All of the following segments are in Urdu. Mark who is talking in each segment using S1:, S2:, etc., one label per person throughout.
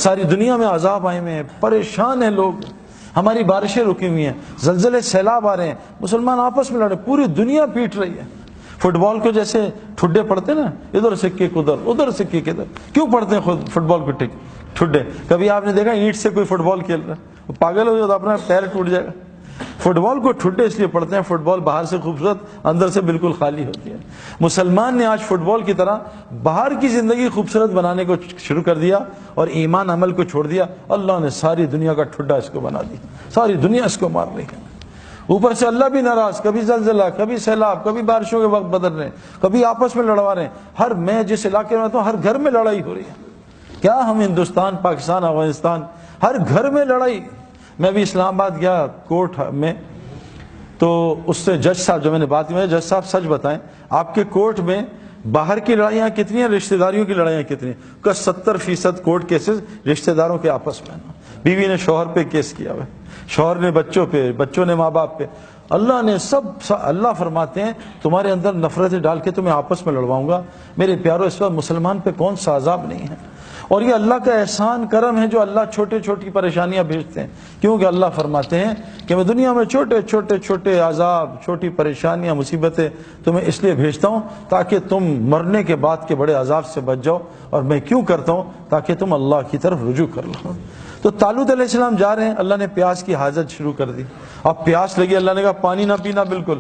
S1: ساری دنیا میں عذاب آئے ہوئے ہیں، پریشان ہیں لوگ، ہماری بارشیں رکی ہوئی ہیں، زلزلے سیلاب آ رہے ہیں، مسلمان آپس میں لڑے، پوری دنیا پیٹ رہی ہے۔ فٹ بال کو جیسے ٹھڈے پڑتے نا، ادھر سے کک ادھر، ادھر سے کک ادھر، کیوں پڑتے ہیں خود فٹ بال کو ٹھڈے؟ کبھی آپ نے دیکھا اینٹ سے کوئی فٹ بال کھیل رہا ہے؟ وہ پاگل ہو جائے تو اپنا پیر ٹوٹ جائے گا۔ فٹ بال کو ٹھڈے اس لیے پڑتے ہیں، فٹ بال باہر سے خوبصورت، اندر سے بالکل خالی ہوتی ہے۔ مسلمان نے آج فٹ بال کی طرح باہر کی زندگی خوبصورت بنانے کو شروع کر دیا اور ایمان عمل کو چھوڑ دیا، اللہ نے ساری دنیا کا ٹھڈا اس کو بنا دیا، ساری دنیا اس کو مار رہی ہے۔ اوپر سے اللہ بھی ناراض، کبھی زلزلہ، کبھی سیلاب، کبھی بارشوں کے وقت بدل رہے ہیں، کبھی آپس میں لڑوا رہے ہیں۔ میں جس علاقے میں رہتا ہوں، ہر گھر میں لڑائی ہو رہی ہے۔ کیا ہم ہندوستان، پاکستان، افغانستان، ہر گھر میں لڑائی۔ میں بھی اسلام آباد گیا کورٹ میں، تو اس سے جج صاحب جو میں نے بات کی، جج صاحب سچ بتائیں آپ کے کورٹ میں باہر کی لڑائیاں کتنی ہیں، رشتہ داریوں کی لڑائیاں کتنی ہیں؟ کہ 70% کورٹ کیسز رشتہ داروں کے آپس میں، بیوی نے شوہر پہ کیس کیا ہوا ہے، شوہر نے بچوں پہ، بچوں نے ماں باپ پہ۔ اللہ نے اللہ فرماتے ہیں تمہارے اندر نفرتیں ڈال کے تمہیں آپس میں لڑواؤں گا۔ میرے پیارو، اس وقت مسلمان پہ کون سا عذاب نہیں ہے؟ اور یہ اللہ کا احسان کرم ہے جو اللہ چھوٹی چھوٹی پریشانیاں بھیجتے ہیں، کیونکہ اللہ فرماتے ہیں کہ میں دنیا میں چھوٹے چھوٹے چھوٹے عذاب، چھوٹی پریشانیاں، مصیبتیں تمہیں اس لیے بھیجتا ہوں تاکہ تم مرنے کے بعد کے بڑے عذاب سے بچ جاؤ۔ اور میں کیوں کرتا ہوں؟ تاکہ تم اللہ کی طرف رجوع کر لو۔ تو طالوت علیہ السلام جا رہے ہیں، اللہ نے پیاس کی حاجت شروع کر دی۔ اب پیاس لگی، اللہ نے کہا پانی نہ پینا بالکل،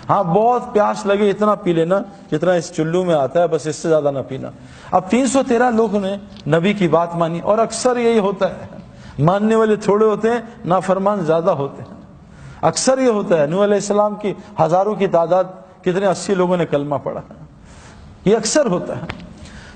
S1: ہاں بہت پیاس لگے اتنا پی لینا جتنا اس چلو میں آتا ہے، بس اس سے زیادہ نہ پینا۔ اب 313 لوگوں نے نبی کی بات مانی، اور اکثر یہی ہوتا ہے، ماننے والے تھوڑے ہوتے ہیں، نافرمان زیادہ ہوتے ہیں۔ اکثر یہ ہوتا ہے، نوح علیہ السلام کی ہزاروں کی تعداد، کتنے 80 لوگوں نے کلمہ پڑھا، یہ اکثر ہوتا ہے۔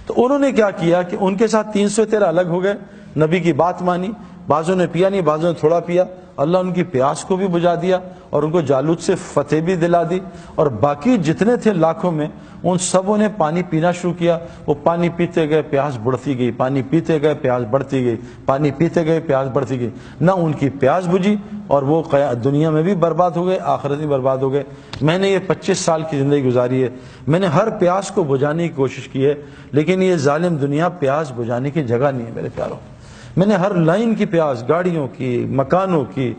S1: تو انہوں نے کیا کیا کہ ان کے ساتھ 313 الگ ہو گئے، نبی کی بات مانی، بعضوں نے پیا نہیں، بعضوں نے تھوڑا پیا، اللہ ان کی پیاس کو بھی بجھا دیا اور ان کو جالوت سے فتح بھی دلا دی۔ اور باقی جتنے تھے لاکھوں میں، ان سبوں نے پانی پینا شروع کیا۔ وہ پانی پیتے گئے، پیاس بڑھتی گئی، پانی پیتے گئے، پیاس بڑھتی گئی، پانی پیتے گئے، پیاس بڑھتی گئی، نہ ان کی پیاس بجھی، اور وہ دنیا میں بھی برباد ہو گئے، آخرت میں برباد ہو گئے۔ میں نے یہ 25 سال کی زندگی گزاری ہے، میں نے ہر پیاس کو بجھانے کی کوشش کی ہے، لیکن یہ ظالم دنیا پیاس بجھانے کی جگہ نہیں ہے میرے پیاروں۔ میں نے ہر لائن کی پیاس، گاڑیوں کی، مکانوں کی،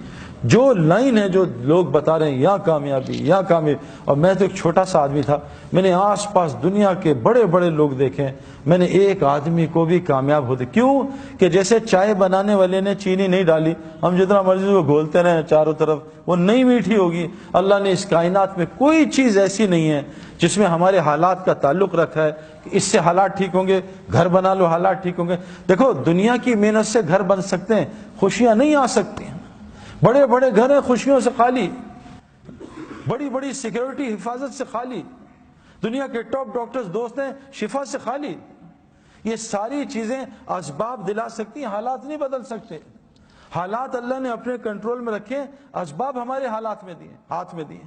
S1: جو لائن ہے، جو لوگ بتا رہے ہیں یہاں کامیابی، یہاں کامیابی، اور میں تو ایک چھوٹا سا آدمی تھا، میں نے آس پاس دنیا کے بڑے بڑے لوگ دیکھے، میں نے ایک آدمی کو بھی کامیاب ہوتے، کیوں کہ جیسے چائے بنانے والے نے چینی نہیں ڈالی، ہم جتنا مرضی وہ گھولتے رہے چاروں طرف، وہ نہیں میٹھی ہوگی۔ اللہ نے اس کائنات میں کوئی چیز ایسی نہیں ہے جس میں ہمارے حالات کا تعلق رکھا ہے کہ اس سے حالات ٹھیک ہوں گے، گھر بنا لو حالات ٹھیک ہوں گے۔ دیکھو دنیا کی محنت سے گھر بن سکتے ہیں، خوشیاں نہیں آ سکتی ہیں۔ بڑے بڑے گھر ہیں خوشیوں سے خالی، بڑی بڑی سیکیورٹی حفاظت سے خالی، دنیا کے ٹاپ ڈاکٹرز دوست ہیں شفا سے خالی۔ یہ ساری چیزیں اسباب دلا سکتی ہیں، حالات نہیں بدل سکتے۔ حالات اللہ نے اپنے کنٹرول میں رکھے، اسباب ہمارے حالات میں دیے، ہاتھ میں دیے۔